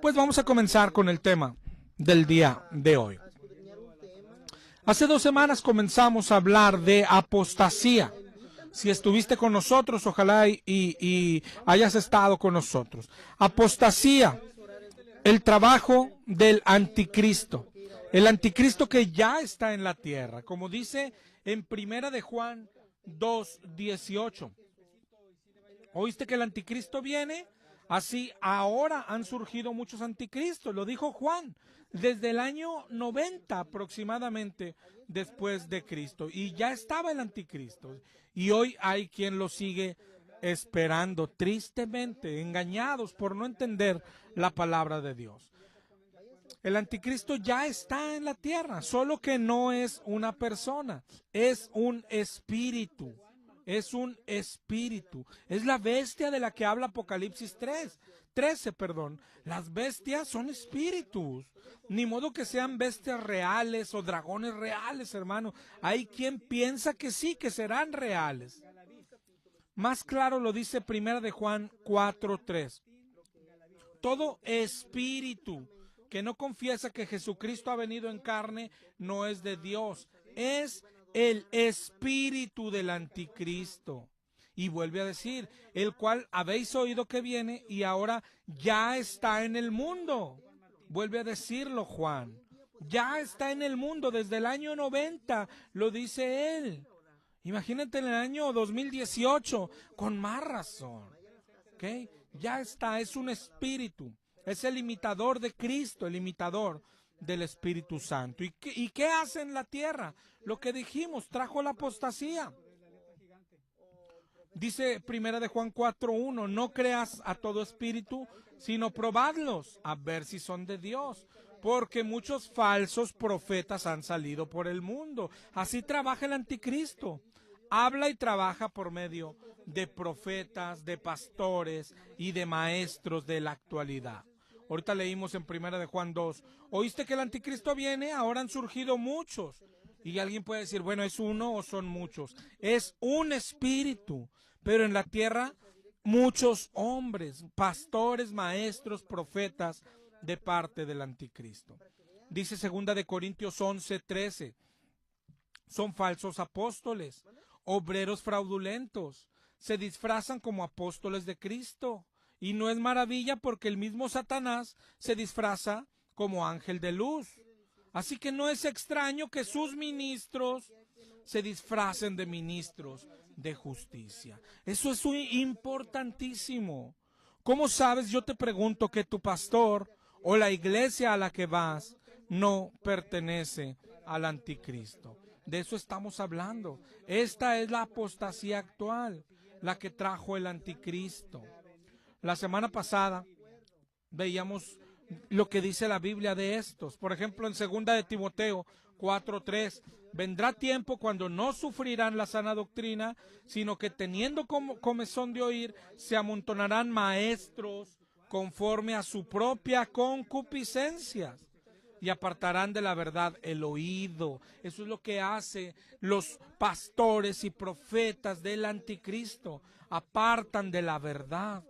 Pues vamos a comenzar con el tema del día de hoy. Hace 2 semanas comenzamos a hablar de apostasía. Si estuviste con nosotros, ojalá y hayas estado con nosotros. Apostasía, el trabajo del anticristo. El anticristo que ya está en la tierra, como dice en Primera de Juan 2:18. ¿Oíste que el anticristo viene? Así ahora han surgido muchos anticristos, lo dijo Juan, desde el año 90 aproximadamente después de Cristo. Y ya estaba el anticristo. Y hoy hay quien lo sigue esperando, tristemente, engañados por no entender la palabra de Dios. El anticristo ya está en la tierra, solo que no es una persona, es un espíritu. Es un espíritu. Es la bestia de la que habla Apocalipsis 13. Las bestias son espíritus. Ni modo que sean bestias reales o dragones reales, hermano. Hay quien piensa que sí, que serán reales. Más claro lo dice Primera de Juan 4:3. Todo espíritu que no confiesa que Jesucristo ha venido en carne no es de Dios. Es el espíritu del anticristo. Y vuelve a decir, el cual habéis oído que viene y ahora ya está en el mundo. Vuelve a decirlo Juan. Ya está en el mundo desde el año 90, lo dice él. Imagínate en el año 2018, con más razón. ¿Okay? Ya está, es un espíritu. Es el imitador de Cristo, el imitador del Espíritu Santo. ¿Y qué hace en la tierra? Lo que dijimos, trajo la apostasía. Dice Primera de Juan 4:1, no creas a todo espíritu, sino probadlos, a ver si son de Dios. Porque muchos falsos profetas han salido por el mundo. Así trabaja el anticristo. Habla y trabaja por medio de profetas, de pastores y de maestros de la actualidad. Ahorita leímos en Primera de Juan 2, ¿oíste que el anticristo viene? Ahora han surgido muchos. Y alguien puede decir, bueno, ¿es uno o son muchos? Es un espíritu, pero en la tierra muchos hombres, pastores, maestros, profetas de parte del anticristo. Dice 2 de Corintios 11:13, son falsos apóstoles, obreros fraudulentos, se disfrazan como apóstoles de Cristo. Y no es maravilla porque el mismo Satanás se disfraza como ángel de luz. Así que no es extraño que sus ministros se disfracen de ministros de justicia. Eso es importantísimo. ¿Cómo sabes, yo te pregunto, que tu pastor o la iglesia a la que vas no pertenece al anticristo? De eso estamos hablando. Esta es la apostasía actual, la que trajo el anticristo. La semana pasada veíamos lo que dice la Biblia de estos. Por ejemplo, en 2 de Timoteo 4:3, vendrá tiempo cuando no sufrirán la sana doctrina, sino que teniendo comezón de oír, se amontonarán maestros conforme a su propia concupiscencia y apartarán de la verdad el oído. Eso es lo que hacen los pastores y profetas del anticristo. Apartan de la verdad.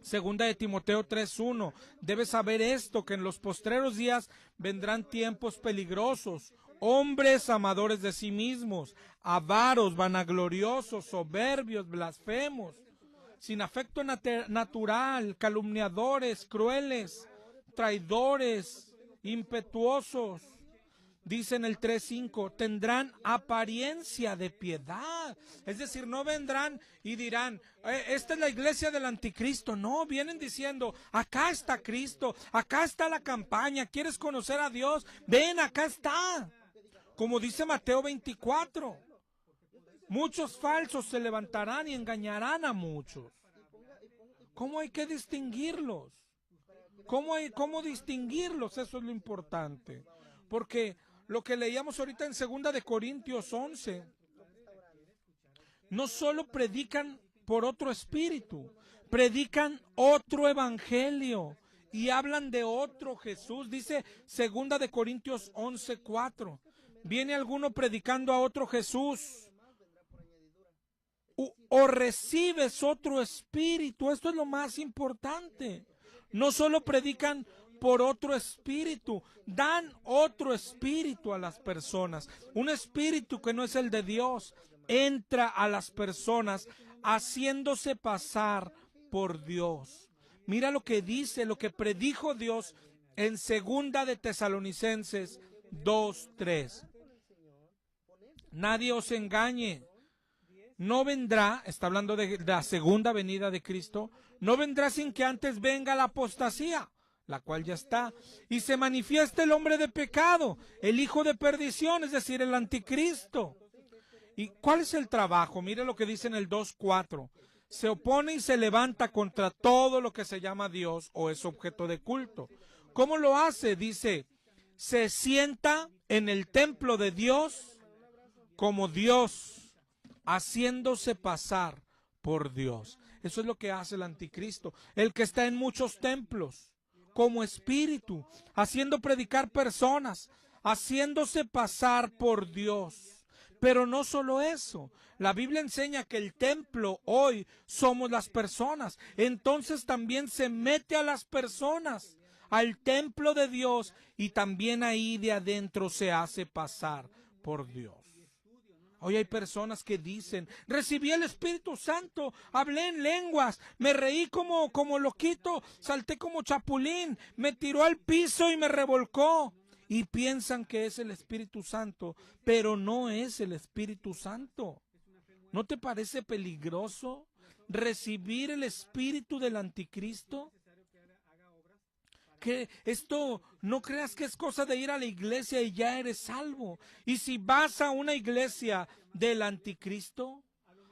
2 de Timoteo 3:1, debes saber esto, que en los postreros días vendrán tiempos peligrosos, hombres amadores de sí mismos, avaros, vanagloriosos, soberbios, blasfemos, sin afecto natural, calumniadores, crueles, traidores, impetuosos. Dice en el 3:5, tendrán apariencia de piedad. Es decir, no vendrán y dirán, esta es la iglesia del anticristo. No, vienen diciendo, acá está Cristo, acá está la campaña. ¿Quieres conocer a Dios? Ven, acá está. Como dice Mateo 24, muchos falsos se levantarán y engañarán a muchos. ¿Cómo hay que distinguirlos? ¿Cómo distinguirlos? Eso es lo importante. Porque lo que leíamos ahorita en 2 de Corintios 11, no solo predican por otro espíritu, predican otro evangelio y hablan de otro Jesús. Dice 2 de Corintios 11:4, viene alguno predicando a otro Jesús o recibes otro espíritu. Esto es lo más importante. No solo predican por otro espíritu, dan otro espíritu a las personas. Un espíritu que no es el de Dios entra a las personas haciéndose pasar por Dios. Mira lo que dice, lo que predijo Dios en segunda de Tesalonicenses 2:3. Nadie os engañe. No vendrá, está hablando de la segunda venida de Cristo, no vendrá sin que antes venga la apostasía, la cual ya está, y se manifiesta el hombre de pecado, el hijo de perdición, es decir, el anticristo. ¿Y cuál es el trabajo? Mire lo que dice en el 2:4. Se opone y se levanta contra todo lo que se llama Dios o es objeto de culto. ¿Cómo lo hace? Dice, se sienta en el templo de Dios como Dios, haciéndose pasar por Dios. Eso es lo que hace el anticristo, el que está en muchos templos, como espíritu, haciendo predicar personas, haciéndose pasar por Dios. Pero no solo eso, la Biblia enseña que el templo hoy somos las personas, entonces también se mete a las personas, al templo de Dios, y también ahí de adentro se hace pasar por Dios. Hoy hay personas que dicen, recibí el Espíritu Santo, hablé en lenguas, me reí como loquito, salté como chapulín, me tiró al piso y me revolcó. Y piensan que es el Espíritu Santo, pero no es el Espíritu Santo. ¿No te parece peligroso recibir el espíritu del anticristo? Que esto no creas que es cosa de ir a la iglesia y ya eres salvo. Y si vas a una iglesia del anticristo,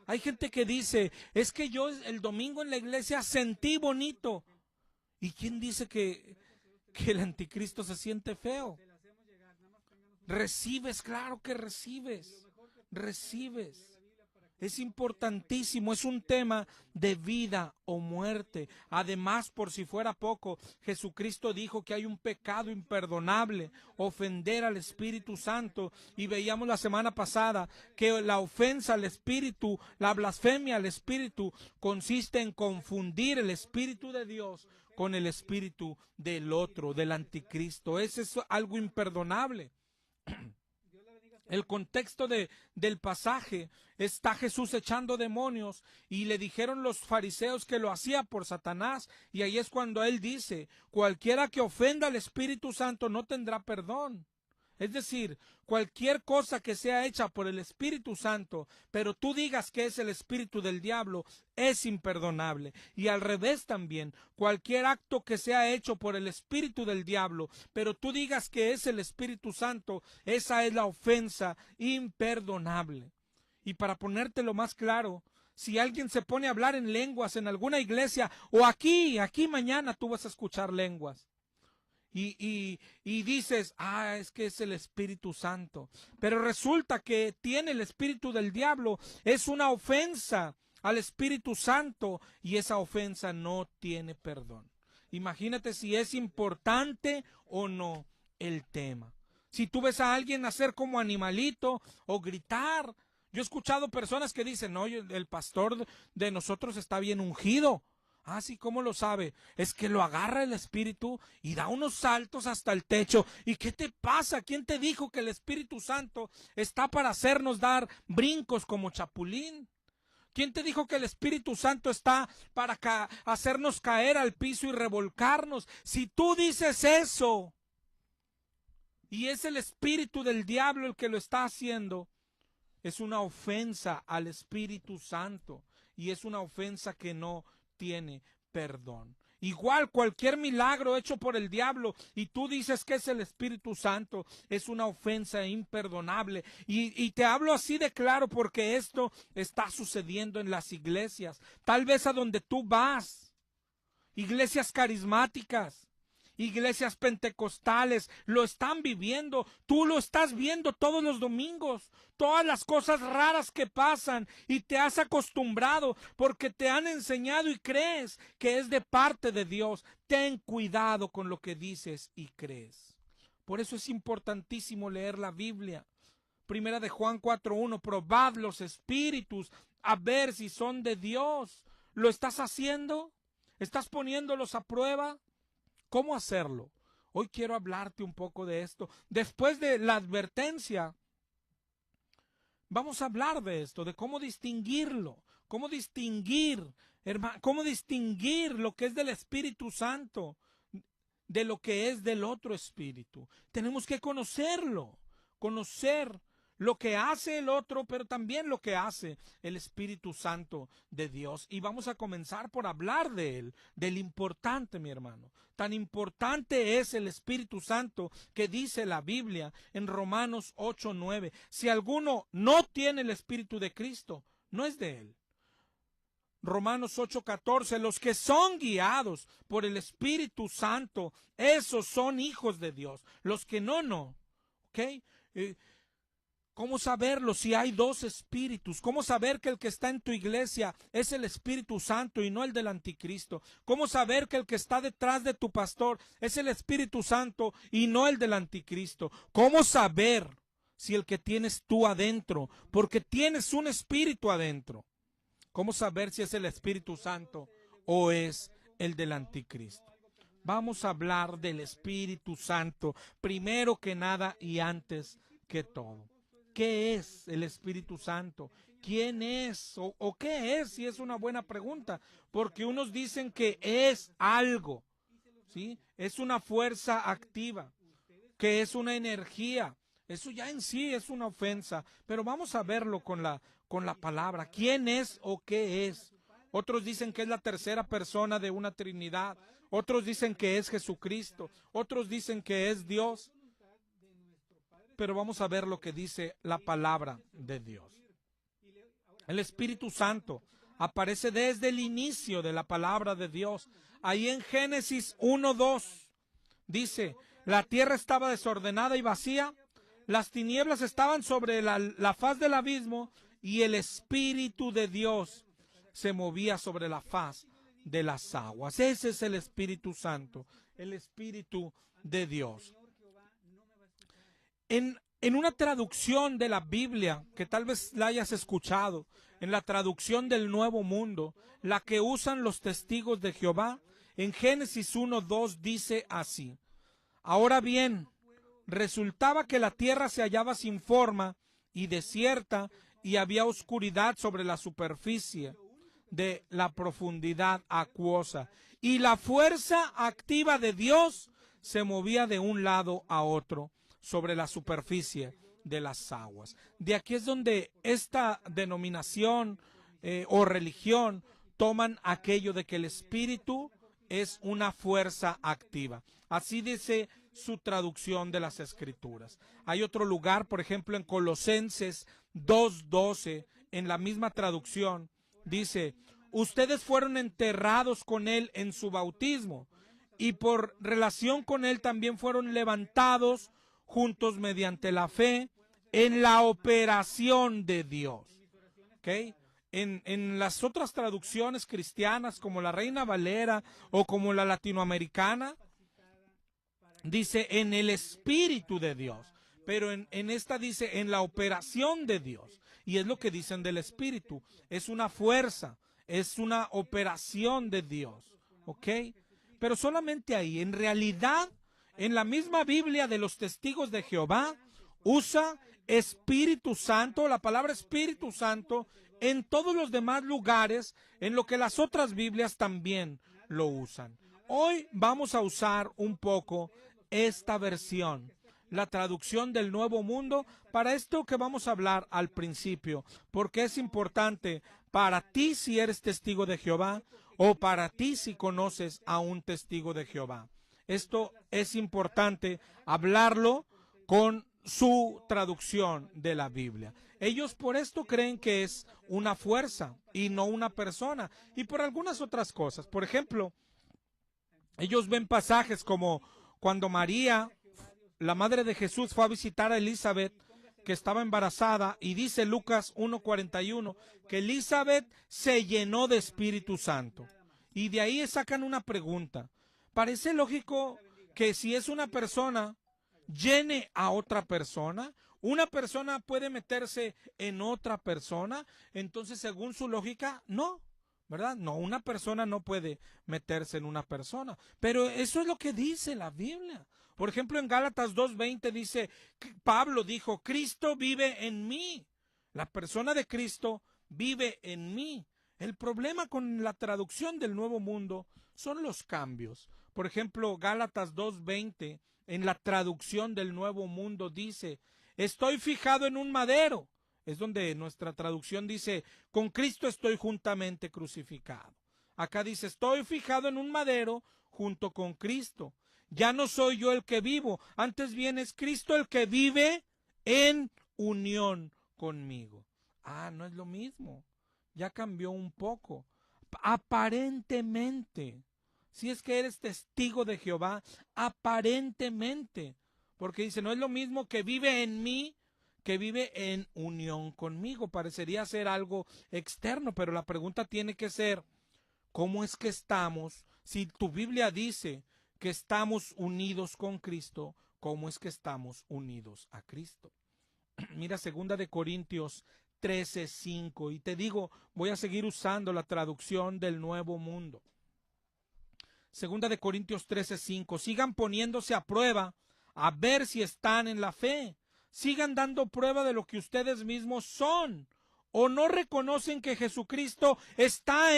hay gente que dice, es que yo el domingo en la iglesia sentí bonito. ¿Y quién dice que el anticristo se siente feo? Recibes, claro que recibes. Es importantísimo, es un tema de vida o muerte. Además, por si fuera poco, Jesucristo dijo que hay un pecado imperdonable, ofender al Espíritu Santo. Y veíamos la semana pasada que la ofensa al Espíritu, la blasfemia al Espíritu, consiste en confundir el Espíritu de Dios con el Espíritu del otro, del anticristo. Ese es algo imperdonable. El contexto del pasaje está Jesús echando demonios y le dijeron los fariseos que lo hacía por Satanás, y ahí es cuando él dice, cualquiera que ofenda al Espíritu Santo no tendrá perdón. Es decir, cualquier cosa que sea hecha por el Espíritu Santo, pero tú digas que es el espíritu del diablo, es imperdonable. Y al revés también, cualquier acto que sea hecho por el espíritu del diablo, pero tú digas que es el Espíritu Santo, esa es la ofensa imperdonable. Y para ponértelo más claro, si alguien se pone a hablar en lenguas en alguna iglesia, o aquí mañana tú vas a escuchar lenguas. Y dices, es que es el Espíritu Santo. Pero resulta que tiene el espíritu del diablo. Es una ofensa al Espíritu Santo y esa ofensa no tiene perdón. Imagínate si es importante o no el tema. Si tú ves a alguien hacer como animalito o gritar. Yo he escuchado personas que dicen, no, el pastor de nosotros está bien ungido. Sí, ¿cómo lo sabe? Es que lo agarra el Espíritu y da unos saltos hasta el techo. ¿Y qué te pasa? ¿Quién te dijo que el Espíritu Santo está para hacernos dar brincos como chapulín? ¿Quién te dijo que el Espíritu Santo está para hacernos caer al piso y revolcarnos? Si tú dices eso y es el espíritu del diablo el que lo está haciendo, es una ofensa al Espíritu Santo y es una ofensa que no tiene perdón. Igual cualquier milagro hecho por el diablo y tú dices que es el Espíritu Santo, es una ofensa imperdonable. Y te hablo así de claro porque esto está sucediendo en las iglesias. Tal vez a donde tú vas, iglesias carismáticas, iglesias pentecostales, lo están viviendo. Tú lo estás viendo todos los domingos. Todas las cosas raras que pasan y te has acostumbrado porque te han enseñado y crees que es de parte de Dios. Ten cuidado con lo que dices y crees. Por eso es importantísimo leer la Biblia. Primera de Juan 4:1, probad los espíritus a ver si son de Dios. ¿Lo estás haciendo? ¿Estás poniéndolos a prueba? ¿Cómo hacerlo? Hoy quiero hablarte un poco de esto. Después de la advertencia, vamos a hablar de esto, de cómo distinguirlo, cómo distinguir, hermano, cómo distinguir lo que es del Espíritu Santo de lo que es del otro espíritu. Tenemos que conocerlo, conocer lo que hace el otro, pero también lo que hace el Espíritu Santo de Dios. Y vamos a comenzar por hablar de él, del importante, mi hermano. Tan importante es el Espíritu Santo que dice la Biblia en Romanos 8:9. Si alguno no tiene el Espíritu de Cristo, no es de él. Romanos 8:14, los que son guiados por el Espíritu Santo, esos son hijos de Dios. Los que no. ¿Ok? ¿Cómo saberlo si hay dos espíritus? ¿Cómo saber que el que está en tu iglesia es el Espíritu Santo y no el del anticristo? ¿Cómo saber que el que está detrás de tu pastor es el Espíritu Santo y no el del anticristo? ¿Cómo saber si el que tienes tú adentro? Porque tienes un espíritu adentro. ¿Cómo saber si es el Espíritu Santo o es el del anticristo? Vamos a hablar del Espíritu Santo primero que nada y antes que todo. ¿Qué es el Espíritu Santo? ¿Quién es? ¿O qué es? Si es una buena pregunta, porque unos dicen que es algo, ¿sí? Es una fuerza activa, que es una energía. Eso ya en sí es una ofensa, pero vamos a verlo con la palabra. ¿Quién es o qué es? Otros dicen que es la tercera persona de una Trinidad. Otros dicen que es Jesucristo. Otros dicen que es Dios. Pero vamos a ver lo que dice la palabra de Dios. El Espíritu Santo aparece desde el inicio de la palabra de Dios. Ahí en Génesis 1:2 dice, la tierra estaba desordenada y vacía, las tinieblas estaban sobre la faz del abismo y el Espíritu de Dios se movía sobre la faz de las aguas. Ese es el Espíritu Santo, el Espíritu de Dios. En una traducción de la Biblia, que tal vez la hayas escuchado, en la traducción del Nuevo Mundo, la que usan los testigos de Jehová, en Génesis 1:2 dice así, ahora bien, resultaba que la tierra se hallaba sin forma y desierta y había oscuridad sobre la superficie de la profundidad acuosa y la fuerza activa de Dios se movía de un lado a otro sobre la superficie de las aguas. De aquí es donde esta denominación o religión toman aquello de que el Espíritu es una fuerza activa. Así dice su traducción de las Escrituras. Hay otro lugar, por ejemplo, en Colosenses 2:12, en la misma traducción, dice, ustedes fueron enterrados con él en su bautismo y por relación con él también fueron levantados juntos mediante la fe en la operación de Dios. ¿Okay? En las otras traducciones cristianas, como la Reina Valera o como la latinoamericana, dice en el Espíritu de Dios, pero en esta dice en la operación de Dios. Y es lo que dicen del Espíritu, es una fuerza, es una operación de Dios, ¿ok? Pero solamente ahí, en realidad, en la misma Biblia de los testigos de Jehová, usa Espíritu Santo, la palabra Espíritu Santo, en todos los demás lugares, en lo que las otras Biblias también lo usan. Hoy vamos a usar un poco esta versión, la traducción del Nuevo Mundo, para esto que vamos a hablar al principio, porque es importante para ti si eres testigo de Jehová o para ti si conoces a un testigo de Jehová. Esto es importante hablarlo con su traducción de la Biblia. Ellos por esto creen que es una fuerza y no una persona, y por algunas otras cosas. Por ejemplo, ellos ven pasajes como cuando María, la madre de Jesús, fue a visitar a Elizabeth, que estaba embarazada, y dice Lucas 1:41, que Elizabeth se llenó de Espíritu Santo. Y de ahí sacan una pregunta. Parece lógico que si es una persona, llene a otra persona. Una persona puede meterse en otra persona. Entonces, según su lógica, no. ¿verdad? No, una persona no puede meterse en una persona, pero eso es lo que dice la Biblia. Por ejemplo, en Gálatas 2:20 dice, Pablo dijo, Cristo vive en mí. La persona de Cristo vive en mí. El problema con la traducción del Nuevo Mundo son los cambios. Por ejemplo, Gálatas 2:20 en la traducción del Nuevo Mundo dice, estoy fijado en un madero. Es donde nuestra traducción dice, con Cristo estoy juntamente crucificado. Acá dice, estoy fijado en un madero junto con Cristo. Ya no soy yo el que vivo, antes bien es Cristo el que vive en unión conmigo. Ah, no es lo mismo. Ya cambió un poco. Aparentemente, si es que eres testigo de Jehová, aparentemente, porque dice, no es lo mismo que vive en mí, que vive en unión conmigo. Parecería ser algo externo, pero la pregunta tiene que ser, ¿cómo es que estamos? Si tu Biblia dice que estamos unidos con Cristo, ¿cómo es que estamos unidos a Cristo? Mira, 2 Corintios 13:5, y te digo, voy a seguir usando la traducción del Nuevo Mundo. 2 Corintios 13:5, sigan poniéndose a prueba a ver si están en la fe. Sigan dando prueba de lo que ustedes mismos son. O no reconocen que Jesucristo está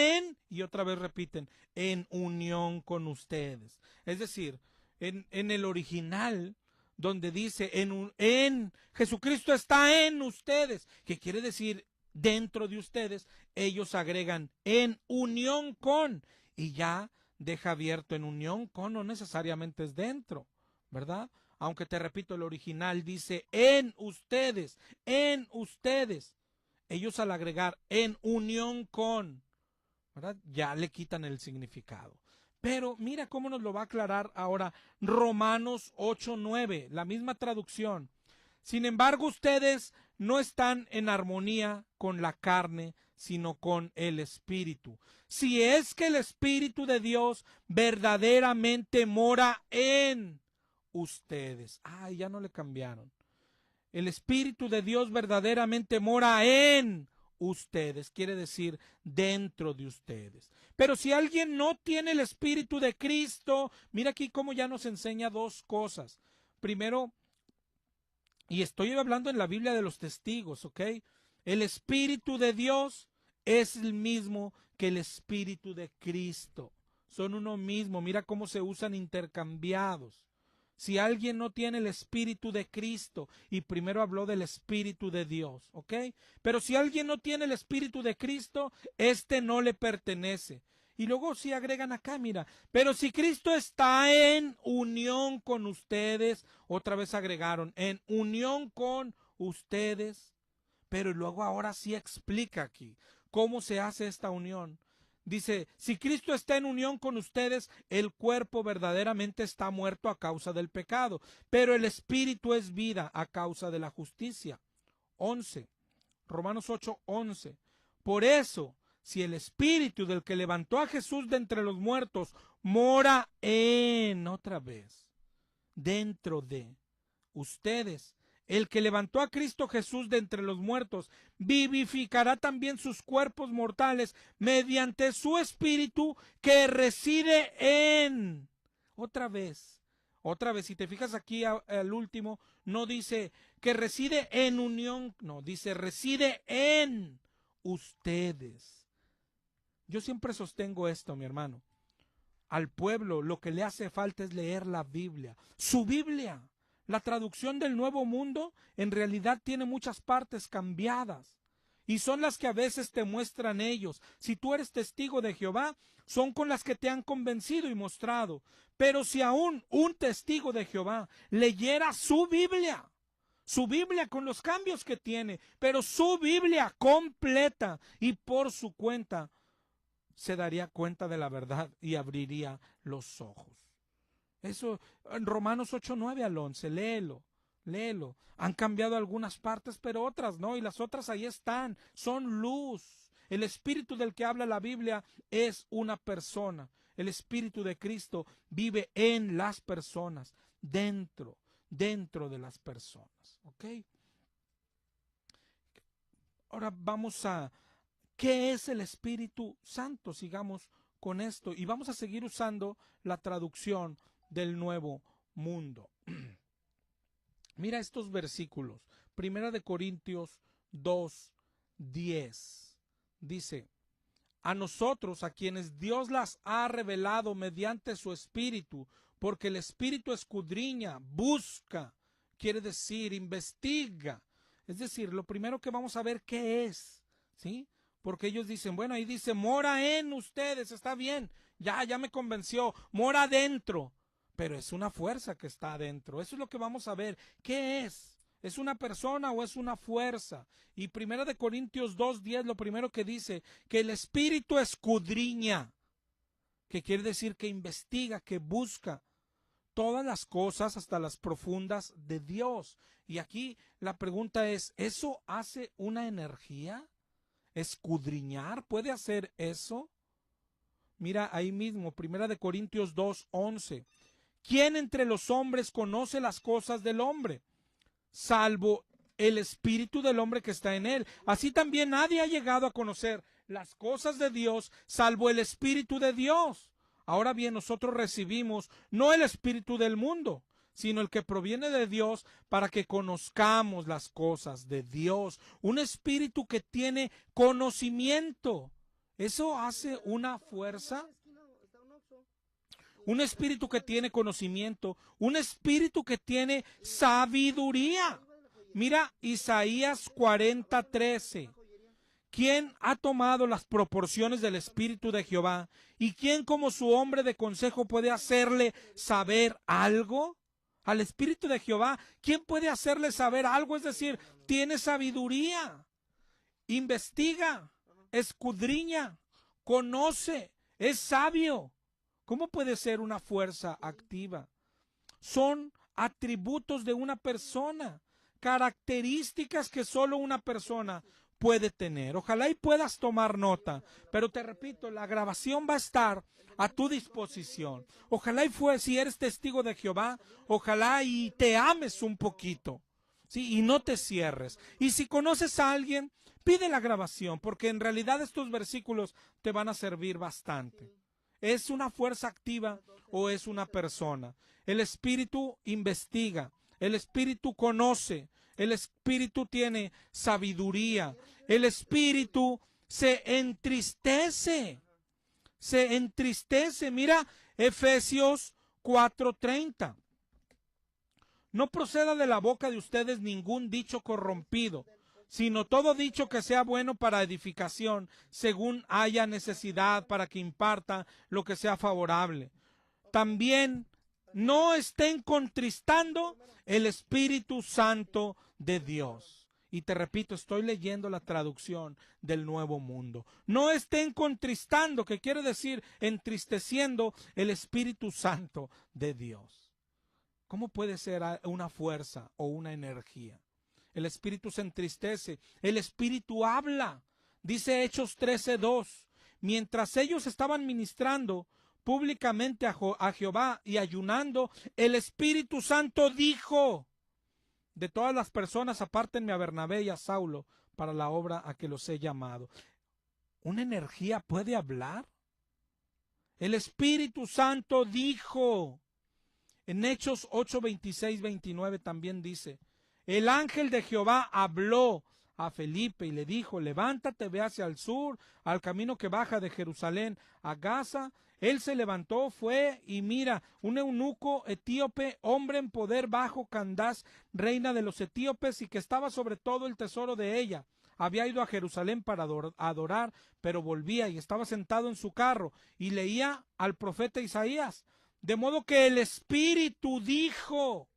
y otra vez repiten, en unión con ustedes. Es decir, en el original, donde dice, en Jesucristo está en ustedes, que quiere decir dentro de ustedes, ellos agregan en unión con, y ya deja abierto en unión con, no necesariamente es dentro, ¿verdad? Aunque te repito, el original dice en ustedes, en ustedes. Ellos al agregar en unión con, ¿verdad? Ya le quitan el significado. Pero mira cómo nos lo va a aclarar ahora Romanos 8:9, la misma traducción. Sin embargo, ustedes no están en armonía con la carne, sino con el Espíritu. Si es que el Espíritu de Dios verdaderamente mora en ustedes. Ah, ya no le cambiaron. El Espíritu de Dios verdaderamente mora en ustedes, quiere decir dentro de ustedes. Pero si alguien no tiene el Espíritu de Cristo, mira aquí cómo ya nos enseña dos cosas. Primero, y estoy hablando en la Biblia de los testigos, ¿ok? El Espíritu de Dios es el mismo que el Espíritu de Cristo. Son uno mismo, mira cómo se usan intercambiados. Si alguien no tiene el Espíritu de Cristo, y primero habló del Espíritu de Dios, ¿ok? Pero si alguien no tiene el Espíritu de Cristo, este no le pertenece. Y luego si agregan acá, mira, pero si Cristo está en unión con ustedes, otra vez agregaron, en unión con ustedes, pero luego ahora sí explica aquí cómo se hace esta unión. Dice, si Cristo está en unión con ustedes, el cuerpo verdaderamente está muerto a causa del pecado, pero el espíritu es vida a causa de la justicia. 11. Romanos 8:11. Por eso, si el espíritu del que levantó a Jesús de entre los muertos mora otra vez, dentro de ustedes, el que levantó a Cristo Jesús de entre los muertos, vivificará también sus cuerpos mortales mediante su espíritu que reside en. Otra vez, si te fijas aquí al último, no dice que reside en unión, no, dice reside en ustedes. Yo siempre sostengo esto, mi hermano. Al pueblo lo que le hace falta es leer la Biblia, su Biblia. La traducción del Nuevo Mundo en realidad tiene muchas partes cambiadas y son las que a veces te muestran ellos. Si tú eres testigo de Jehová, son con las que te han convencido y mostrado. Pero si aún un testigo de Jehová leyera su Biblia con los cambios que tiene, pero su Biblia completa y por su cuenta, se daría cuenta de la verdad y abriría los ojos. Eso en Romanos 8:9 al 11, léelo. Han cambiado algunas partes, pero otras no, y las otras ahí están, son luz. El espíritu del que habla la Biblia es una persona. El espíritu de Cristo vive en las personas, dentro de las personas, ¿ok? Ahora vamos a ¿Qué es el Espíritu Santo? Sigamos con esto y vamos a seguir usando la traducción del Nuevo Mundo. Mira estos versículos. Primera de Corintios 2:10. Dice: a nosotros, a quienes Dios las ha revelado mediante su Espíritu, porque el Espíritu escudriña, busca, quiere decir, investiga. Es decir, lo primero que vamos a ver qué es, ¿sí? Porque ellos dicen, bueno, ahí dice, mora en ustedes, está bien, ya me convenció, mora adentro, pero es una fuerza que está adentro. Eso es lo que vamos a ver. ¿Qué es? ¿Es una persona o es una fuerza? Y Primera de Corintios 2:10, lo primero que dice, que el Espíritu escudriña, que quiere decir que investiga, que busca todas las cosas hasta las profundas de Dios. Y aquí la pregunta es, ¿eso hace una energía? ¿Escudriñar puede hacer eso? Mira ahí mismo, Primera de Corintios 2:11. ¿Quién entre los hombres conoce las cosas del hombre? Salvo el espíritu del hombre que está en él. Así también nadie ha llegado a conocer las cosas de Dios, salvo el Espíritu de Dios. Ahora bien, nosotros recibimos no el espíritu del mundo, sino el que proviene de Dios, para que conozcamos las cosas de Dios. Un espíritu que tiene conocimiento. ¿Eso hace una fuerza? Un espíritu que tiene conocimiento, un espíritu que tiene sabiduría. Mira Isaías 40:13. ¿Quién ha tomado las proporciones del Espíritu de Jehová? ¿Y quién como su hombre de consejo puede hacerle saber algo? Al Espíritu de Jehová, ¿quién puede hacerle saber algo? Es decir, tiene sabiduría, investiga, escudriña, conoce, es sabio. ¿Cómo puede ser una fuerza activa? Son atributos de una persona, características que solo una persona puede tener. Ojalá y puedas tomar nota, pero te repito, la grabación va a estar a tu disposición. Ojalá y si eres testigo de Jehová, ojalá y te ames un poquito, ¿sí? Y no te cierres. Y si conoces a alguien, pide la grabación, porque en realidad estos versículos te van a servir bastante. ¿Es una fuerza activa o es una persona? El Espíritu investiga, el Espíritu conoce, el Espíritu tiene sabiduría, el Espíritu se entristece. Mira Efesios 4:30. No proceda de la boca de ustedes ningún dicho corrompido, sino todo dicho que sea bueno para edificación, según haya necesidad, para que imparta lo que sea favorable. También no estén contristando el Espíritu Santo de Dios. Y te repito, estoy leyendo la traducción del Nuevo Mundo. No estén contristando, que quiere decir entristeciendo el Espíritu Santo de Dios. ¿Cómo puede ser una fuerza o una energía? El Espíritu se entristece, el Espíritu habla. Dice Hechos 13:2. Mientras ellos estaban ministrando públicamente a Jehová y ayunando, el Espíritu Santo dijo: de todas las personas apártenme a Bernabé y a Saulo para la obra a que los he llamado. ¿Una energía puede hablar? El Espíritu Santo dijo. En Hechos 8:26-29 también dice: el ángel de Jehová habló a Felipe y le dijo: levántate, ve hacia el sur, al camino que baja de Jerusalén a Gaza. Él se levantó, fue, y mira, un eunuco etíope, hombre en poder bajo Candás, reina de los etíopes, y que estaba sobre todo el tesoro de ella, había ido a Jerusalén para adorar, pero volvía y estaba sentado en su carro y leía al profeta Isaías. De modo que el Espíritu dijo.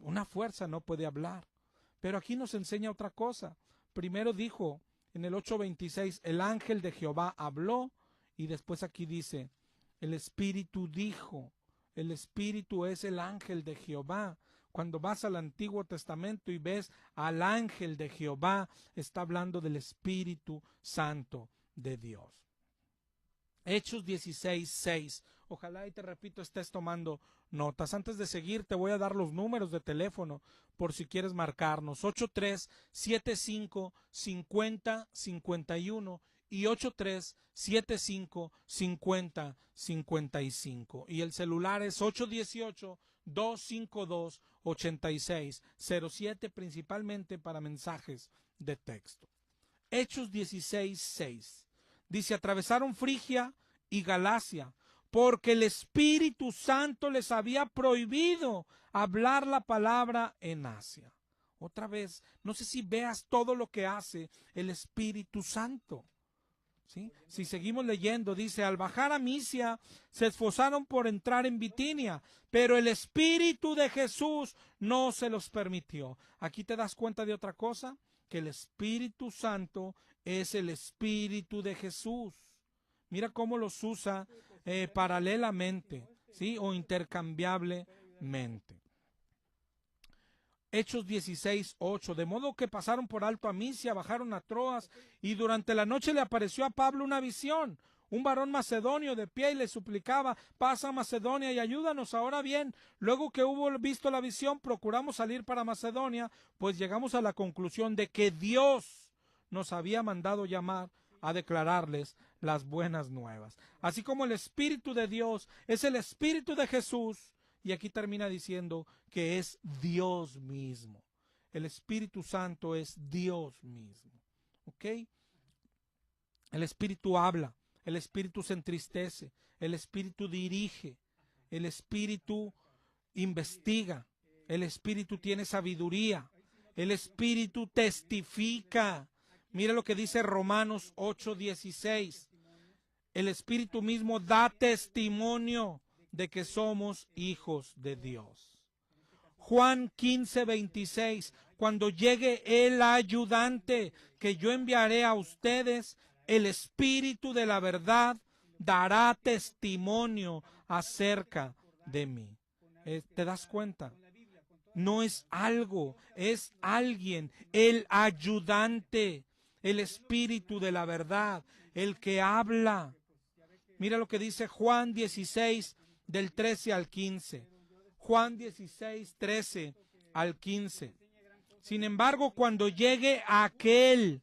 Una fuerza no puede hablar. Pero aquí nos enseña otra cosa. Primero dijo en el 8:26, el ángel de Jehová habló, y después aquí dice, el Espíritu dijo. El Espíritu es el ángel de Jehová. Cuando vas al Antiguo Testamento y ves al ángel de Jehová, está hablando del Espíritu Santo de Dios. Hechos 16:6. Ojalá, y te repito, estés tomando notas. Antes de seguir, te voy a dar los números de teléfono por si quieres marcarnos. 8375-5051 y 8375-5055. Y el celular es 818-252-8607, principalmente para mensajes de texto. Hechos 16:6. Dice, atravesaron Frigia y Galacia, porque el Espíritu Santo les había prohibido hablar la palabra en Asia. Otra vez, no sé si veas todo lo que hace el Espíritu Santo. ¿Sí? Si seguimos leyendo, dice, al bajar a Misia, se esforzaron por entrar en Bitinia, pero el Espíritu de Jesús no se los permitió. Aquí te das cuenta de otra cosa, que el Espíritu Santo es el Espíritu de Jesús. Mira cómo los usa paralelamente, ¿sí? O intercambiablemente. Hechos 16:8, de modo que pasaron por alto a Misia, bajaron a Troas, y durante la noche le apareció a Pablo una visión. Un varón macedonio de pie y le suplicaba, pasa a Macedonia y ayúdanos. Ahora bien, luego que hubo visto la visión, procuramos salir para Macedonia, pues llegamos a la conclusión de que Dios nos había mandado llamar a declararles las buenas nuevas. Así como el Espíritu de Dios es el Espíritu de Jesús, y aquí termina diciendo que es Dios mismo. El Espíritu Santo es Dios mismo. ¿Ok? El Espíritu habla, el Espíritu se entristece, el Espíritu dirige, el Espíritu investiga, el Espíritu tiene sabiduría, el Espíritu testifica. Mira lo que dice Romanos 8:16. El Espíritu mismo da testimonio de que somos hijos de Dios. Juan 15:26, cuando llegue el ayudante que yo enviaré a ustedes, el Espíritu de la verdad dará testimonio acerca de mí. ¿Te das cuenta? No es algo, es alguien, el ayudante, el Espíritu de la verdad, el que habla. Mira lo que dice Juan 16, del 13 al 15. Juan 16, 13 al 15. Sin embargo, cuando llegue aquel,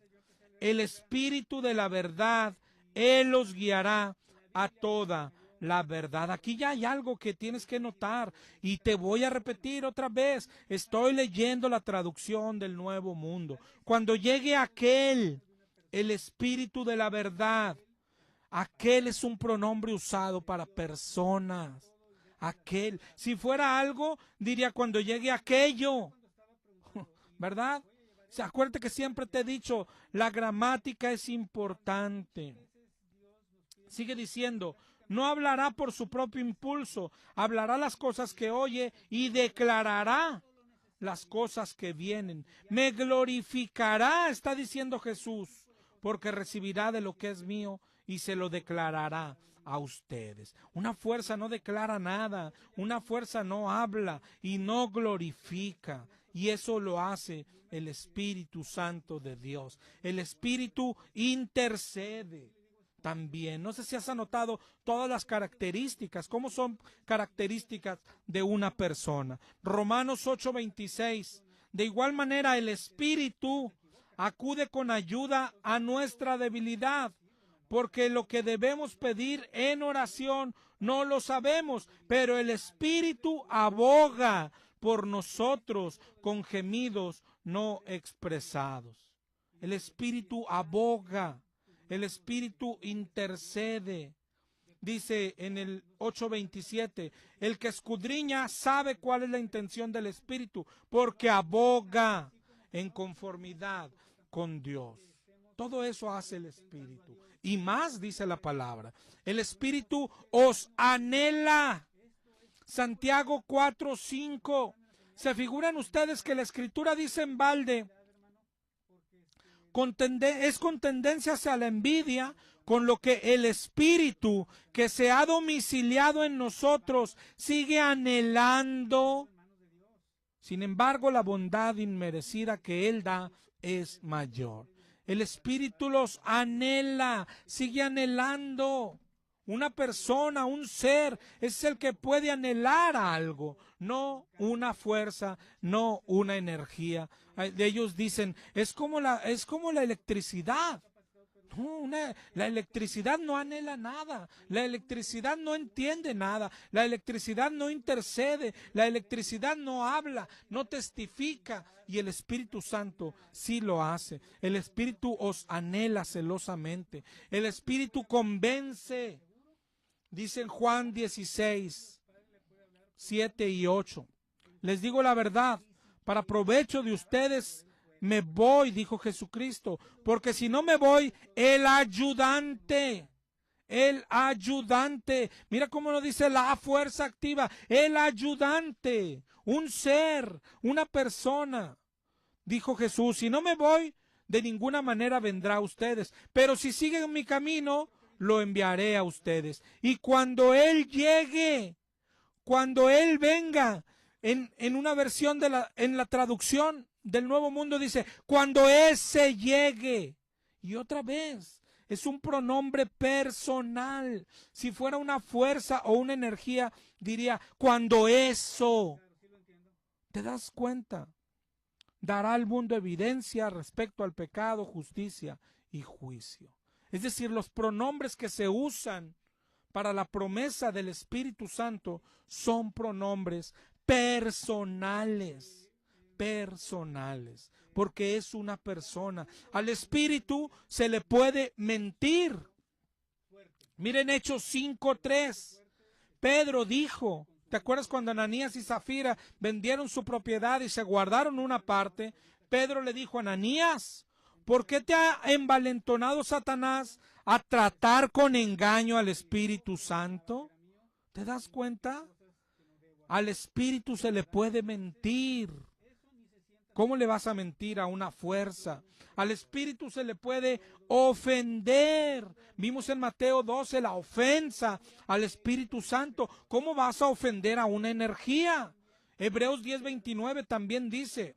el Espíritu de la verdad, Él los guiará a toda la verdad. Aquí ya hay algo que tienes que notar y te voy a repetir otra vez. Estoy leyendo la traducción del Nuevo Mundo. Cuando llegue aquel, el Espíritu de la verdad, aquel es un pronombre usado para personas. Aquel, si fuera algo, diría cuando llegue aquello, ¿verdad? Se acuérdate que siempre te he dicho, la gramática es importante. Sigue diciendo, no hablará por su propio impulso, hablará las cosas que oye y declarará las cosas que vienen. Me glorificará, está diciendo Jesús, porque recibirá de lo que es mío y se lo declarará a ustedes. Una fuerza no declara nada, una fuerza no habla y no glorifica, y eso lo hace el Espíritu Santo de Dios. El Espíritu intercede también. No sé si has anotado todas las características, cómo son características de una persona. Romanos 8:26. De igual manera el Espíritu acude con ayuda a nuestra debilidad, porque lo que debemos pedir en oración no lo sabemos, pero el Espíritu aboga por nosotros con gemidos no expresados. El Espíritu aboga, el Espíritu intercede. Dice en el 8:27, el que escudriña sabe cuál es la intención del Espíritu, porque aboga en conformidad con Dios. Todo eso hace el Espíritu. Y más dice la palabra. El Espíritu os anhela. Santiago 4:5. ¿Se figuran ustedes que la Escritura dice en balde? Es con tendencia hacia la envidia, con lo que el Espíritu que se ha domiciliado en nosotros sigue anhelando. Sin embargo, la bondad inmerecida que Él da es mayor. El Espíritu los anhela, sigue anhelando Una persona, un ser, es el que puede anhelar algo, no una fuerza, no una energía. De ellos dicen, es como la electricidad. No, la electricidad no anhela nada, la electricidad no entiende nada, la electricidad no intercede, la electricidad no habla, no testifica, y el Espíritu Santo sí lo hace. El Espíritu os anhela celosamente, el Espíritu convence, dice en Juan 16, 7 y 8. Les digo la verdad, para provecho de ustedes me voy, dijo Jesucristo, porque si no me voy, el ayudante, mira cómo lo dice la fuerza activa, el ayudante, un ser, una persona, dijo Jesús, si no me voy, de ninguna manera vendrá a ustedes, pero si siguen mi camino, lo enviaré a ustedes. Y cuando Él llegue, cuando Él venga, en una versión en la traducción del Nuevo Mundo dice, cuando ese llegue. Y otra vez, es un pronombre personal. Si fuera una fuerza o una energía, diría, cuando eso. ¿Te das cuenta? Dará al mundo evidencia respecto al pecado, justicia y juicio. Es decir, los pronombres que se usan para la promesa del Espíritu Santo son pronombres personales, porque es una persona. Al Espíritu se le puede mentir. Miren Hechos 5:3. Pedro dijo, ¿te acuerdas cuando Ananías y Zafira vendieron su propiedad y se guardaron una parte? Pedro le dijo a Ananías, ¿por qué te ha envalentonado Satanás a tratar con engaño al Espíritu Santo? ¿Te das cuenta? Al Espíritu se le puede mentir. ¿Cómo le vas a mentir a una fuerza? Al Espíritu se le puede ofender. Vimos en Mateo 12 la ofensa al Espíritu Santo. ¿Cómo vas a ofender a una energía? Hebreos 10:29 también dice,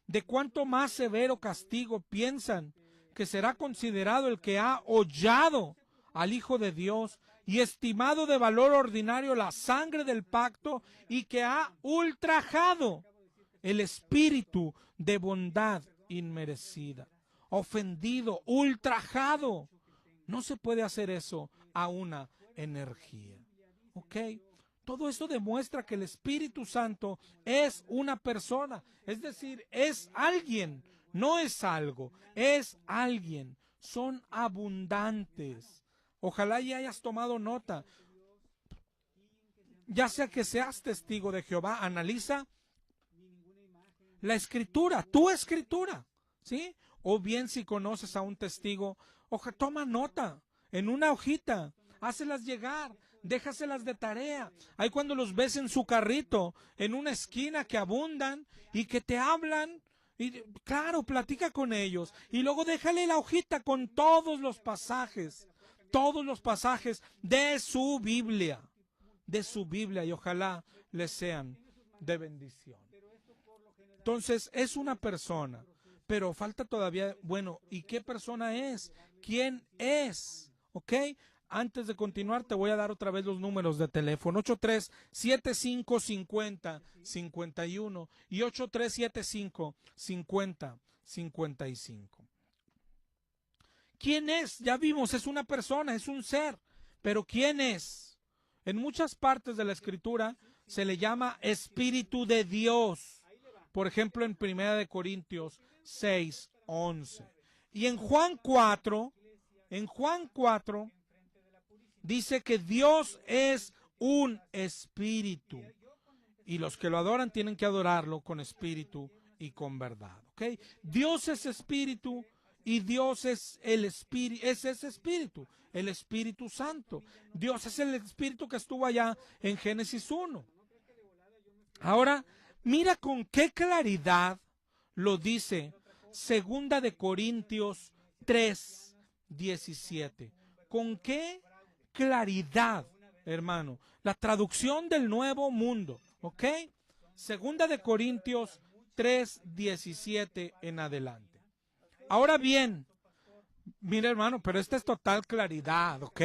¿de cuánto más severo castigo piensan que será considerado el que ha hollado al Hijo de Dios y estimado de valor ordinario la sangre del pacto y que ha ultrajado el espíritu de bondad inmerecida? Ofendido, ultrajado. No se puede hacer eso a una energía. ¿Ok? Todo eso demuestra que el Espíritu Santo es una persona, es decir, es alguien, no es algo, es alguien. Son abundantes. Ojalá y hayas tomado nota. Ya sea que seas testigo de Jehová, analiza la escritura, tu escritura, ¿sí? O bien si conoces a un testigo, toma nota en una hojita, hácelas llegar, déjaselas de tarea. Ahí cuando los ves en su carrito, en una esquina que abundan y que te hablan, y claro, platica con ellos y luego déjale la hojita con todos los pasajes de su Biblia, y ojalá les sean de bendición. Entonces, es una persona, pero falta todavía, bueno, ¿y qué persona es? ¿Quién es? ¿Ok? Antes de continuar, te voy a dar otra vez los números de teléfono. 83-7550-51 y 8375-5055. ¿Quién es? Ya vimos, es una persona, es un ser. Pero ¿quién es? En muchas partes de la Escritura se le llama Espíritu de Dios. Por ejemplo, en 1 Corintios 6:11. Y en Juan 4, dice que Dios es un espíritu. Y los que lo adoran tienen que adorarlo con espíritu y con verdad. ¿Ok? Dios es espíritu y Dios es el espíritu, es ese espíritu, el Espíritu Santo. Dios es el espíritu que estuvo allá en Génesis 1. Ahora, mira con qué claridad lo dice 2 Corintios 3:17. ¿Con qué claridad, hermano? La traducción del Nuevo Mundo, ¿ok? 2 Corintios 3:17 en adelante. Ahora bien, Mira, hermano, pero esta es total claridad, ¿ok?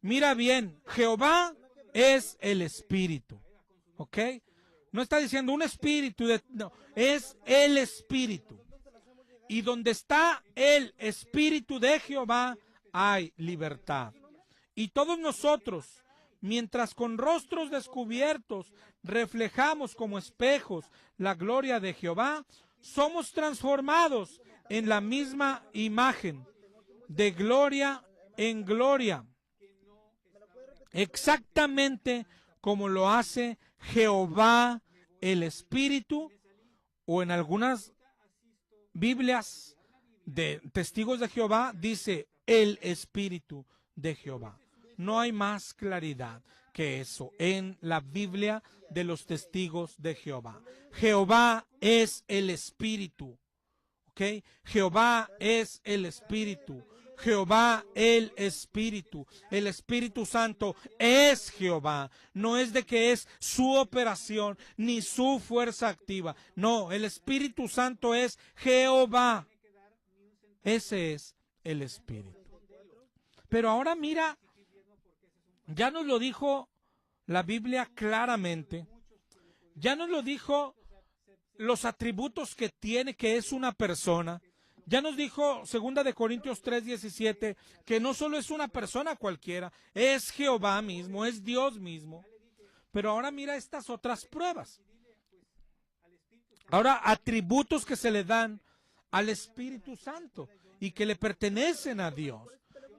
Mira bien, Jehová es el Espíritu, ¿ok? No está diciendo un espíritu, no, es el Espíritu. Y donde está el Espíritu de Jehová, hay libertad. Y todos nosotros, mientras con rostros descubiertos reflejamos como espejos la gloria de Jehová, somos transformados en la misma imagen, de gloria en gloria, exactamente como lo hace Jehová el Espíritu, o en algunas Biblias de testigos de Jehová dice el Espíritu de Jehová. No hay más claridad que eso en la Biblia de los testigos de Jehová. Jehová es el Espíritu, ¿ok? Jehová es el Espíritu. Jehová el Espíritu Santo es Jehová, no es de que es su operación ni su fuerza activa, no, el Espíritu Santo es Jehová, ese es el Espíritu. Pero ahora mira, ya nos lo dijo la Biblia claramente, ya nos lo dijo los atributos que tiene, que es una persona. Ya nos dijo 2 de Corintios 3:17 que no solo es una persona cualquiera, es Jehová mismo, es Dios mismo. Pero ahora mira estas otras pruebas. Ahora atributos que se le dan al Espíritu Santo y que le pertenecen a Dios.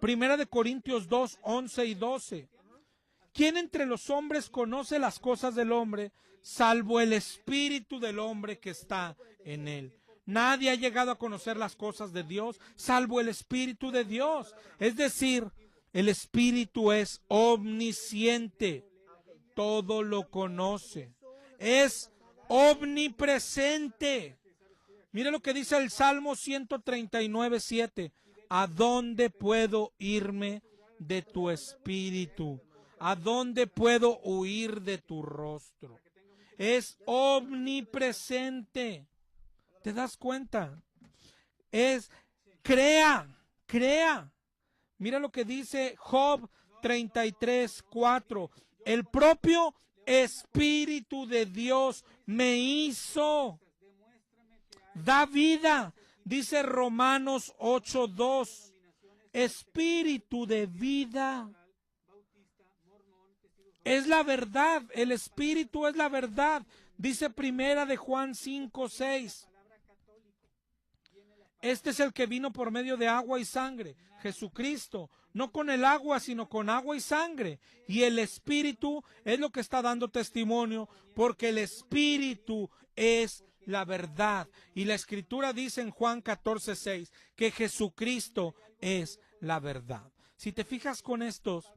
1 de Corintios 2:11 y 12. ¿Quién entre los hombres conoce las cosas del hombre, salvo el espíritu del hombre que está en él? Nadie ha llegado a conocer las cosas de Dios, salvo el Espíritu de Dios. Es decir, el Espíritu es omnisciente, todo lo conoce, es omnipresente. Mire lo que dice el Salmo 139:7. ¿A dónde puedo irme de tu Espíritu? ¿A dónde puedo huir de tu rostro? Es omnipresente. ¿Te das cuenta? Crea. Mira lo que dice Job 33:4. El propio Espíritu de Dios me hizo. Da vida. Dice Romanos 8:2. Espíritu de vida. Es la verdad. El Espíritu es la verdad. Dice 1 de Juan 5:6. Este es el que vino por medio de agua y sangre, Jesucristo, no con el agua, sino con agua y sangre. Y el Espíritu es lo que está dando testimonio, porque el Espíritu es la verdad. Y la Escritura dice en Juan 14:6 que Jesucristo es la verdad. Si te fijas con estos,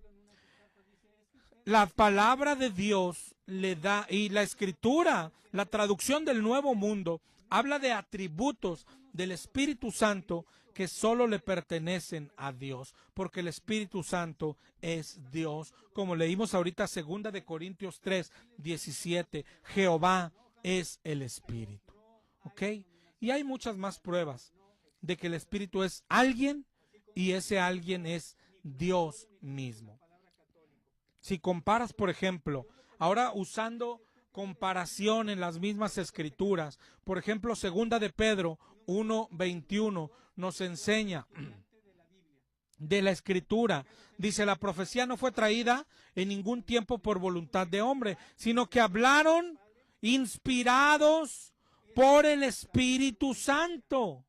la palabra de Dios le da, y la Escritura, la traducción del Nuevo Mundo, habla de atributos del Espíritu Santo que solo le pertenecen a Dios, porque el Espíritu Santo es Dios, como leímos ahorita 2 de Corintios 3:17, Jehová es el Espíritu, ¿ok? Y hay muchas más pruebas de que el Espíritu es alguien y ese alguien es Dios mismo. Si comparas, por ejemplo, ahora usando comparación en las mismas escrituras, por ejemplo, 2 de Pedro 1:21 nos enseña de la Escritura. Dice, la profecía no fue traída en ningún tiempo por voluntad de hombre, sino que hablaron inspirados por el Espíritu Santo.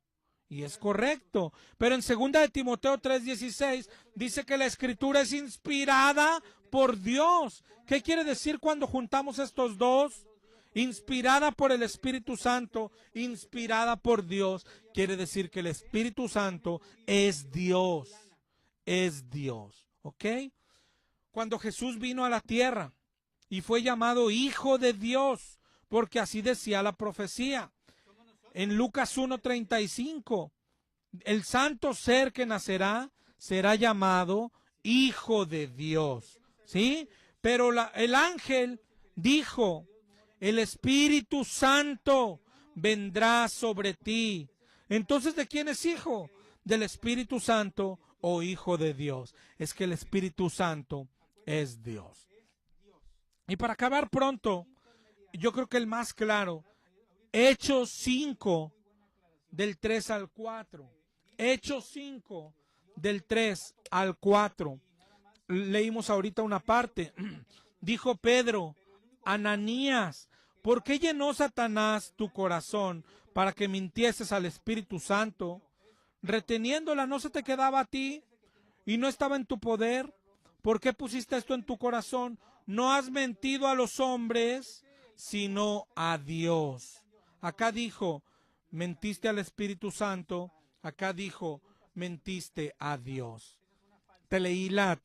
Y es correcto. Pero en 2 de Timoteo 3:16 dice que la Escritura es inspirada por Dios. ¿Qué quiere decir cuando juntamos estos dos? Inspirada por el Espíritu Santo, inspirada por Dios. Quiere decir que el Espíritu Santo es Dios. Es Dios. ¿Ok? Cuando Jesús vino a la tierra y fue llamado Hijo de Dios, porque así decía la profecía. En Lucas 1:35, el santo ser que nacerá será llamado Hijo de Dios. ¿Sí? Pero el ángel dijo, el Espíritu Santo vendrá sobre ti. Entonces, ¿de quién es hijo? del Espíritu Santo o hijo de Dios. Es que el Espíritu Santo es Dios. Y para acabar pronto, yo creo que el más claro, Hechos 5, del 3 al 4. Hechos 5, del 3 al 4. Leímos ahorita una parte. Dijo Pedro, Ananías, ¿por qué llenó Satanás tu corazón para que mintieses al Espíritu Santo? Reteniéndola, ¿no se te quedaba a ti y no estaba en tu poder? ¿Por qué pusiste esto en tu corazón? No has mentido a los hombres, sino a Dios. Acá dijo, mentiste al Espíritu Santo. Acá dijo, mentiste a Dios. Te leí la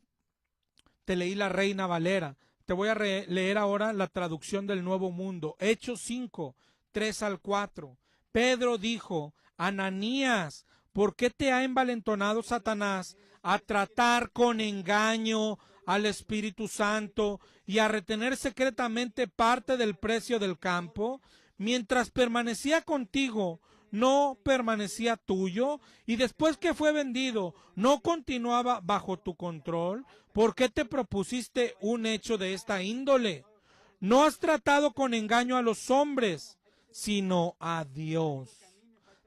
Reina Valera. Te voy a leer ahora la traducción del Nuevo Mundo. Hechos 5, 3 al 4. Pedro dijo, Ananías, ¿por qué te ha envalentonado Satanás a tratar con engaño al Espíritu Santo y a retener secretamente parte del precio del campo? Mientras permanecía contigo, no permanecía tuyo, y después que fue vendido, no continuaba bajo tu control. ¿Por qué te propusiste un hecho de esta índole? No has tratado con engaño a los hombres, sino a Dios.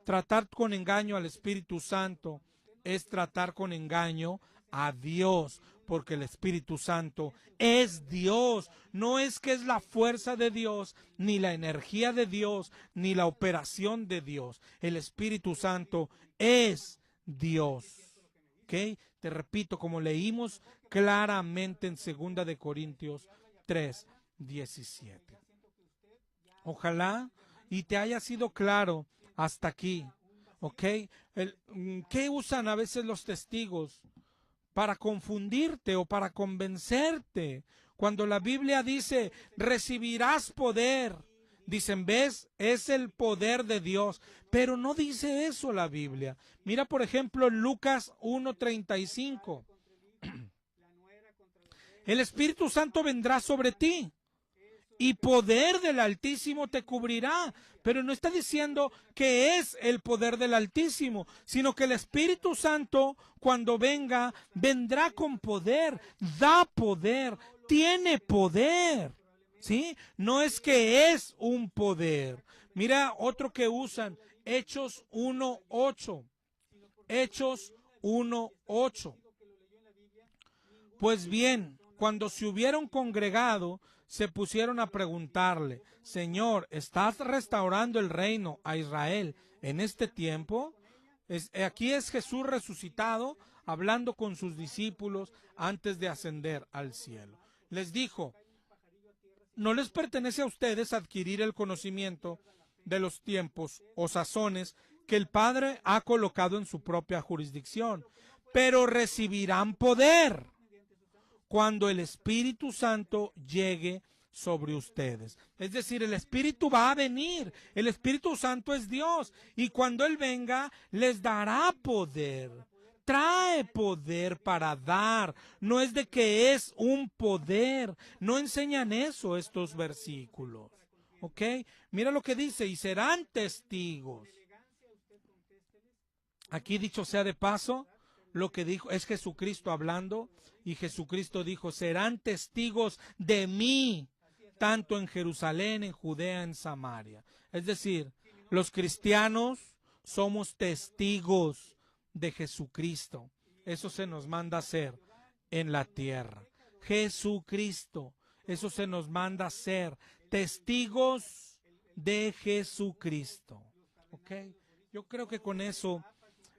Tratar con engaño al Espíritu Santo es tratar con engaño a Dios, porque el Espíritu Santo es Dios. No es que es la fuerza de Dios, ni la energía de Dios, ni la operación de Dios. El Espíritu Santo es Dios. ¿Ok? Te repito, como leímos claramente en 2 de Corintios 3, 17. Ojalá y te haya sido claro hasta aquí. ¿Ok? ¿Qué usan a veces los testigos para confundirte o para convencerte? Cuando la Biblia dice, recibirás poder, dicen, ¿ves? Es el poder de Dios. Pero no dice eso la Biblia. Mira, por ejemplo, en Lucas 1:35. El Espíritu Santo vendrá sobre ti y poder del Altísimo te cubrirá. Pero no está diciendo que es el poder del Altísimo, sino que el Espíritu Santo, cuando venga, vendrá con poder, da poder, tiene poder. ¿Sí? No es que es un poder. Mira otro que usan, Hechos 1:8. Hechos 1:8. Pues bien, cuando se hubieron congregado, se pusieron a preguntarle, Señor, ¿estás restaurando el reino a Israel en este tiempo? Aquí es Jesús resucitado, hablando con sus discípulos antes de ascender al cielo. Les dijo, no les pertenece a ustedes adquirir el conocimiento de los tiempos o sazones que el Padre ha colocado en su propia jurisdicción, pero recibirán poder cuando el Espíritu Santo llegue sobre ustedes. Es decir, el Espíritu va a venir, el Espíritu Santo es Dios, y cuando Él venga, les dará poder. Trae poder para dar, no es de que es un poder, no enseñan eso estos versículos. ¿Ok? Mira lo que dice, y serán testigos. Aquí dicho sea de paso, lo que dijo es Jesucristo hablando, y Jesucristo dijo, serán testigos de mí, tanto en Jerusalén, en Judea, en Samaria. Es decir, los cristianos somos testigos de Jesucristo. Eso se nos manda a hacer en la tierra. Jesucristo, eso se nos manda a hacer, testigos de Jesucristo. ¿Ok? Yo creo que con eso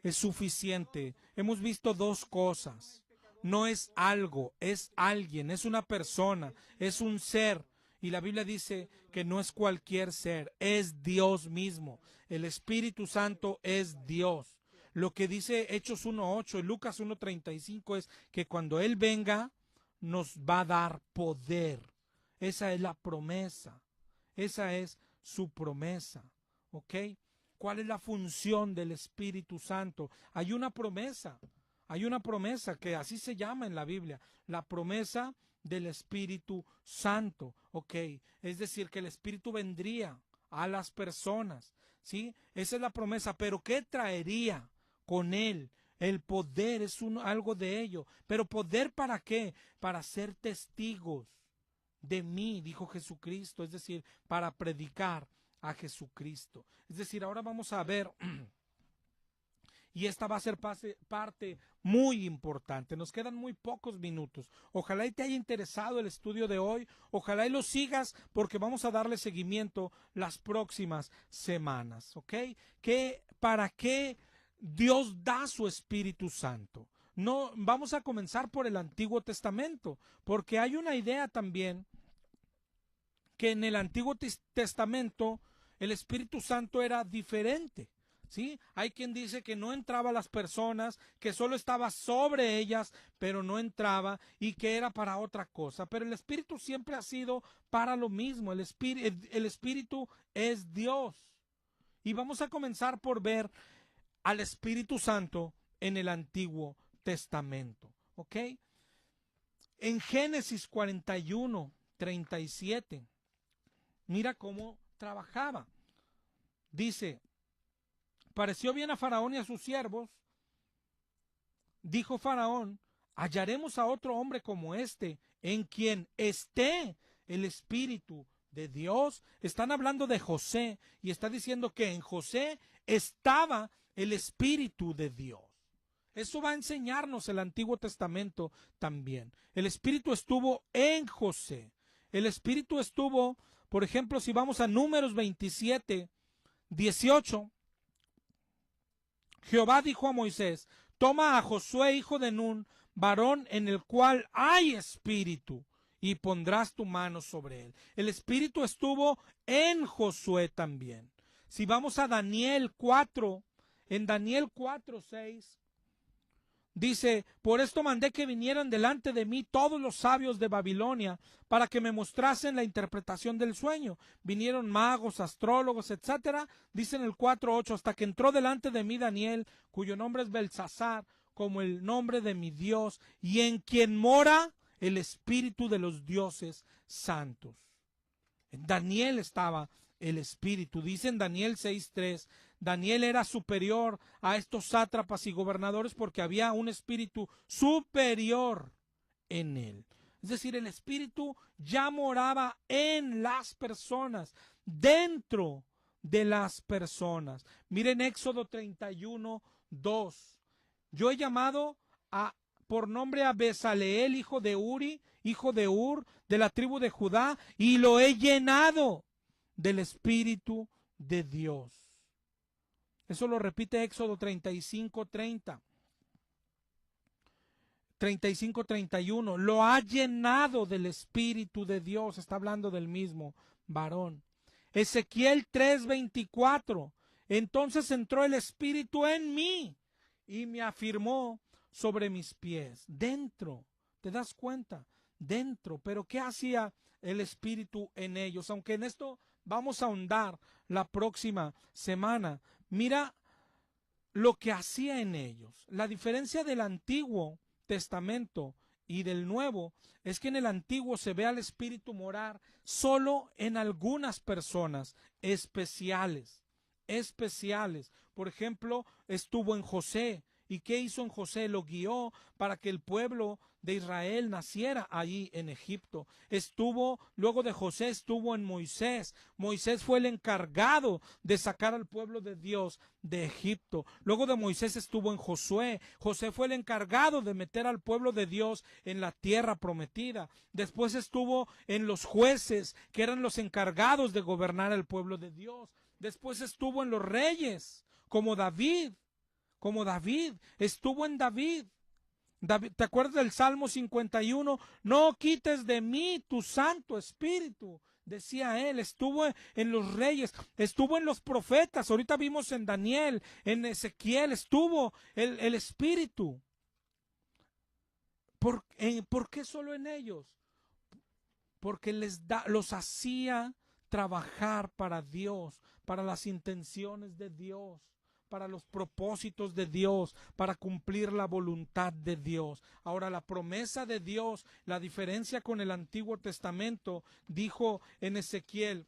es suficiente. Hemos visto dos cosas. No es algo, es alguien, es una persona, es un ser. Y la Biblia dice que no es cualquier ser, es Dios mismo. El Espíritu Santo es Dios. Lo que dice Hechos 1:8 y Lucas 1:35 es que cuando Él venga, nos va a dar poder. Esa es la promesa. Esa es su promesa. ¿Ok? ¿Cuál es la función del Espíritu Santo? Hay una promesa que así se llama en la Biblia, la promesa del Espíritu Santo, ¿ok? Es decir, que el Espíritu vendría a las personas, ¿sí? Esa es la promesa, pero ¿qué traería con Él. El poder es algo de ello. Pero ¿poder para qué? Para ser testigos de mí, dijo Jesucristo. Es decir, para predicar a Jesucristo. Es decir, ahora vamos a ver, y esta va a ser parte muy importante. Nos quedan muy pocos minutos. Ojalá y te haya interesado el estudio de hoy. Ojalá y lo sigas, porque vamos a darle seguimiento las próximas semanas. ¿Ok? ¿Para qué Dios da su Espíritu Santo? No, vamos a comenzar por el Antiguo Testamento, porque hay una idea también que en el Antiguo Testamento el Espíritu Santo era diferente. ¿Sí? Hay quien dice que no entraba a las personas, que solo estaba sobre ellas, pero no entraba, y que era para otra cosa. Pero el Espíritu siempre ha sido para lo mismo. El Espíritu es Dios. Y vamos a comenzar por ver al Espíritu Santo en el Antiguo Testamento. ¿Ok? En Génesis 41, 37, mira cómo trabajaba. Dice: pareció bien a Faraón y a sus siervos. Dijo Faraón: hallaremos a otro hombre como este, en quien esté el Espíritu de Dios. Están hablando de José, y está diciendo que en José estaba el Espíritu de Dios. Eso va a enseñarnos el Antiguo Testamento también. El Espíritu estuvo en José. El Espíritu estuvo, por ejemplo, si vamos a Números 27, 18, Jehová dijo a Moisés: toma a Josué, hijo de Nun, varón en el cual hay espíritu, y pondrás tu mano sobre él. El Espíritu estuvo en Josué también. Si vamos a Daniel 4, en Daniel 4, 6, dice: por esto mandé que vinieran delante de mí todos los sabios de Babilonia, para que me mostrasen la interpretación del sueño. Vinieron magos, astrólogos, etcétera. Dice en el 4:8, hasta que entró delante de mí Daniel, cuyo nombre es Belsasar, como el nombre de mi Dios, y en quien mora el espíritu de los dioses santos. En Daniel estaba el espíritu. Dice en Daniel 6:3, Daniel era superior a estos sátrapas y gobernadores porque había un espíritu superior en él. Es decir, el espíritu ya moraba en las personas, dentro de las personas. Miren Éxodo 31:2. Yo he llamado por nombre a Bezaleel, hijo de Uri, hijo de Ur, de la tribu de Judá, y lo he llenado del Espíritu de Dios. Eso lo repite Éxodo 35:30. 35:31. Lo ha llenado del Espíritu de Dios. Está hablando del mismo varón. Ezequiel 3:24. Entonces entró el Espíritu en mí y me afirmó sobre mis pies. Dentro, ¿te das cuenta? Dentro. Pero ¿qué hacía el Espíritu en ellos? Aunque en esto vamos a ahondar la próxima semana. Mira lo que hacía en ellos. La diferencia del Antiguo Testamento y del Nuevo es que en el Antiguo se ve al Espíritu morar solo en algunas personas especiales. Por ejemplo, estuvo en José. ¿Y qué hizo en José? Lo guió para que el pueblo de Israel naciera allí en Egipto. Luego de José estuvo en Moisés. Moisés fue el encargado de sacar al pueblo de Dios de Egipto. Luego de Moisés estuvo en Josué. Josué fue el encargado de meter al pueblo de Dios en la tierra prometida. Después estuvo en los jueces, que eran los encargados de gobernar al pueblo de Dios. Después estuvo en los reyes, como David. Estuvo en David. ¿Te acuerdas del Salmo 51? No quites de mí tu Santo Espíritu, decía él. Estuvo en los reyes, estuvo en los profetas. Ahorita vimos en Daniel, en Ezequiel, estuvo el Espíritu. ¿Por qué solo en ellos? Porque los hacía trabajar para Dios, para las intenciones de Dios, para los propósitos de Dios, para cumplir la voluntad de Dios. Ahora, la promesa de Dios, la diferencia con el Antiguo Testamento, dijo en Ezequiel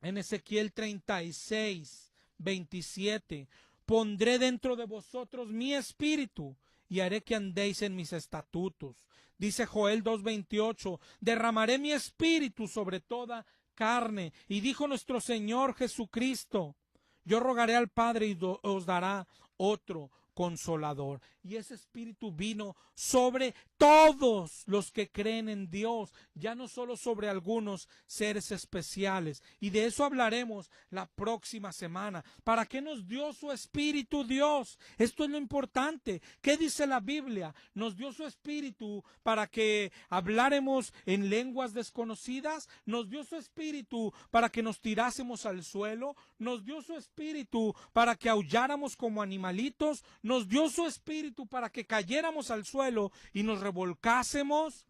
36, 27, pondré dentro de vosotros mi espíritu y haré que andéis en mis estatutos. Dice Joel 2:28, derramaré mi espíritu sobre toda carne. Y dijo nuestro Señor Jesucristo, yo rogaré al Padre y os dará otro Consolador. Y ese espíritu vino sobre todos los que creen en Dios, ya no solo sobre algunos seres especiales. Y de eso hablaremos la próxima semana. ¿Para qué nos dio su espíritu Dios? Esto es lo importante. ¿Qué dice la Biblia? Nos dio su espíritu para que habláremos en lenguas desconocidas. Nos dio su espíritu para que nos tirásemos al suelo. Nos dio su espíritu para que aulláramos como animalitos. Nos dio su espíritu para que cayéramos al suelo y nos revolcásemos.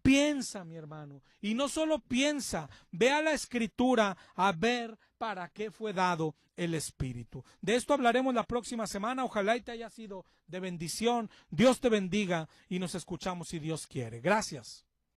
Piensa, mi hermano, y no solo piensa, ve a la Escritura a ver para qué fue dado el Espíritu. De esto hablaremos la próxima semana. Ojalá y te haya sido de bendición. Dios te bendiga y nos escuchamos si Dios quiere. Gracias.